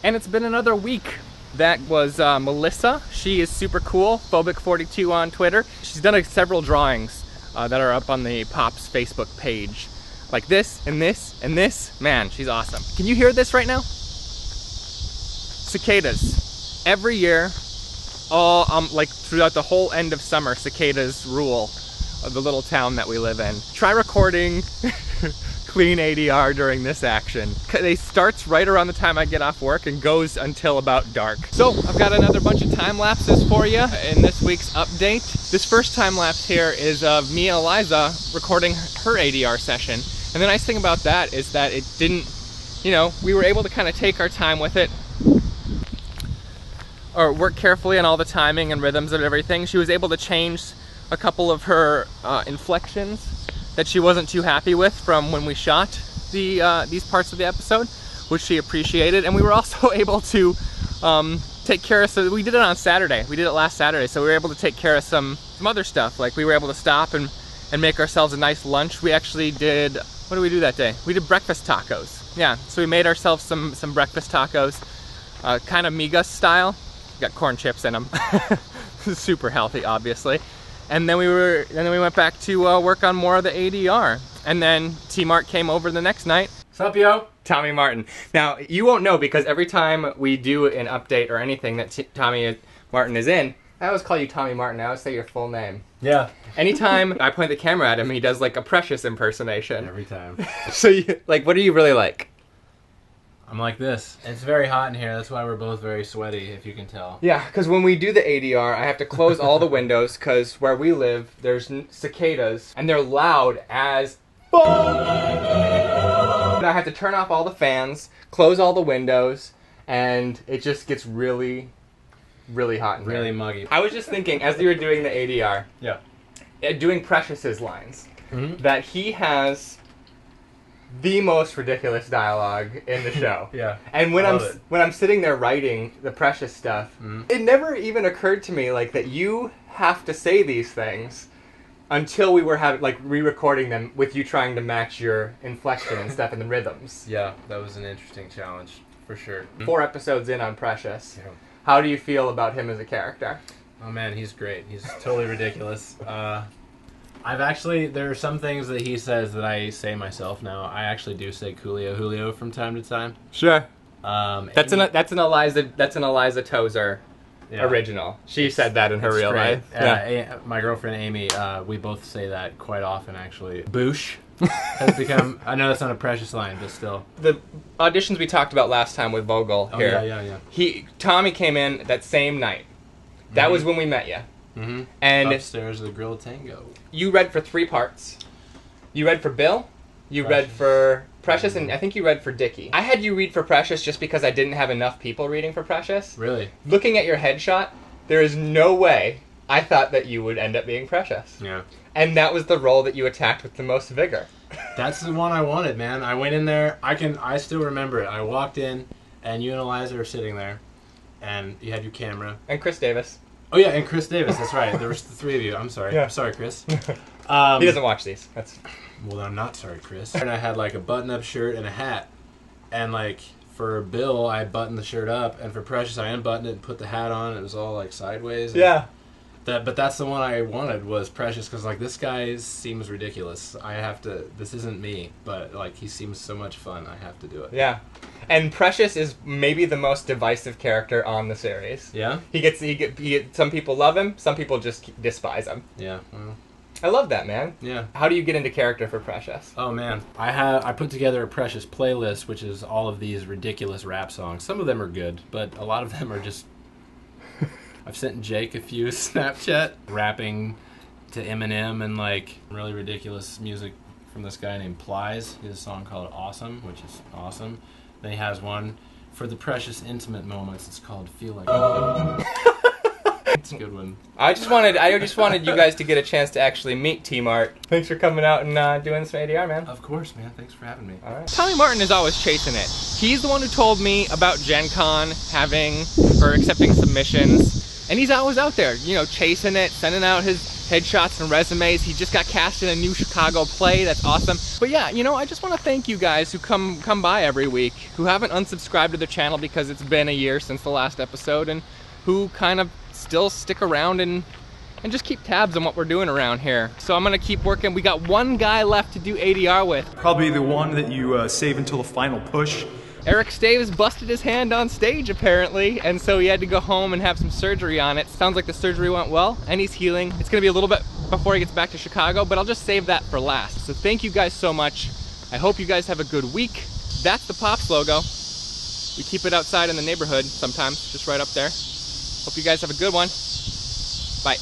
And it's been another week. That was Melissa. She is super cool, Phobic42 on Twitter. She's done several drawings that are up on the Pops Facebook page. Like this, and this, and this. Man, she's awesome. Can you hear this right now? Cicadas. Every year, like throughout the whole end of summer, cicadas rule the little town that we live in. Try recording clean ADR during this action. It starts right around the time I get off work and goes until about dark. So I've got another bunch of time lapses for you in this week's update. This first time lapse here is of me and Eliza recording her ADR session. And the nice thing about that is that it didn't, you know, we were able to kind of take our time with it, or work carefully on all the timing and rhythms and everything. She was able to change a couple of her inflections that she wasn't too happy with from when we shot these parts of the episode, which she appreciated. And we were also able to take care of, so we did it on Saturday. We did it last Saturday, so we were able to take care of some other stuff. Like we were able to stop and make ourselves a nice lunch. We actually did, what did we do that day? We did breakfast tacos. Yeah, so we made ourselves some breakfast tacos, kind of migas style. Got corn chips in them. Super healthy, obviously. And then we went back to work on more of the ADR. And then T-Mart came over the next night. What's up, yo? Tommy Martin. Now, you won't know because every time we do an update or anything that Tommy Martin is in, I always call you Tommy Martin. I always say your full name. Yeah. Anytime I point the camera at him, he does like a Precious impersonation. Every time. So, like, what are you really like? I'm like this. It's very hot in here. That's why we're both very sweaty, if you can tell. Yeah, because when we do the ADR, I have to close all the windows because where we live, there's cicadas, and they're loud as fuck. I have to turn off all the fans, close all the windows, and it just gets really, really hot in here. Really muggy. I was just thinking, as you were doing the ADR, Yeah. Doing Precious's lines, that he has the most ridiculous dialogue in the show. Yeah. And when I'm sitting there writing the Precious stuff, it never even occurred to me like that you have to say these things until we were re-recording them with you trying to match your inflection and stuff and the rhythms. Yeah, that was an interesting challenge, for sure. 4 episodes in on Precious. Yeah. How do you feel about him as a character? Oh man, he's great. He's totally ridiculous. There are some things that he says that I say myself now. I actually do say Coolio Julio from time to time. Sure. That's an Eliza Tozer original. She said that in her real life. Yeah. My girlfriend Amy, we both say that quite often actually. Boosh has become, I know that's not a Precious line, but still. The auditions we talked about last time with Vogel here. Yeah. Tommy came in that same night. That was when we met you. And upstairs of the Grill Tango. You read for 3 parts. You read for Bill, you read for Precious, and I think you read for Dickie. I had you read for Precious just because I didn't have enough people reading for Precious. Really? Looking at your headshot, there is no way I thought that you would end up being Precious. Yeah. And that was the role that you attacked with the most vigor. That's the one I wanted, man. I went in there, I still remember it. I walked in, and you and Eliza were sitting there, and you had your camera. And Chris Davis. Oh yeah, and Chris Davis, that's right. There was the 3 of you. I'm sorry. Yeah. Sorry, Chris. He doesn't watch these. Well, I'm not sorry, Chris. And I had like a button-up shirt and a hat. And like for Bill, I buttoned the shirt up, and for Precious, I unbuttoned it and put the hat on. It was all like sideways. Yeah. But that's the one I wanted was Precious, because like this guy seems ridiculous. This isn't me, but like he seems so much fun. I have to do it. Yeah. And Precious is maybe the most divisive character on the series. Yeah? He gets some people love him, some people just despise him. Yeah. Well, I love that, man. Yeah. How do you get into character for Precious? Oh man, I put together a Precious playlist, which is all of these ridiculous rap songs. Some of them are good, but a lot of them are just. I've sent Jake a few Snapchat rapping to Eminem and like really ridiculous music from this guy named Plies. He has a song called Awesome, which is awesome. Then he has one for the Precious intimate moments. It's called Feel Like. It's a good one. I just wanted you guys to get a chance to actually meet T-Mart. Thanks for coming out and doing some ADR, man. Of course, man. Thanks for having me. All right. Tommy Martin is always chasing it. He's the one who told me about Gen Con accepting submissions. And he's always out there, you know, chasing it, sending out his headshots and resumes. He just got cast in a new Chicago play. That's awesome. But yeah, you know, I just want to thank you guys who come by every week, who haven't unsubscribed to the channel because it's been a year since the last episode, and who kind of still stick around and just keep tabs on what we're doing around here. So I'm gonna keep working. We got one guy left to do ADR with. Probably the one that you save until the final push. Eric Staves busted his hand on stage apparently, and so he had to go home and have some surgery on it. Sounds like the surgery went well, and he's healing. It's gonna be a little bit before he gets back to Chicago, but I'll just save that for last. So thank you guys so much. I hope you guys have a good week. That's the Pops logo. We keep it outside in the neighborhood sometimes, just right up there. Hope you guys have a good one. Bye.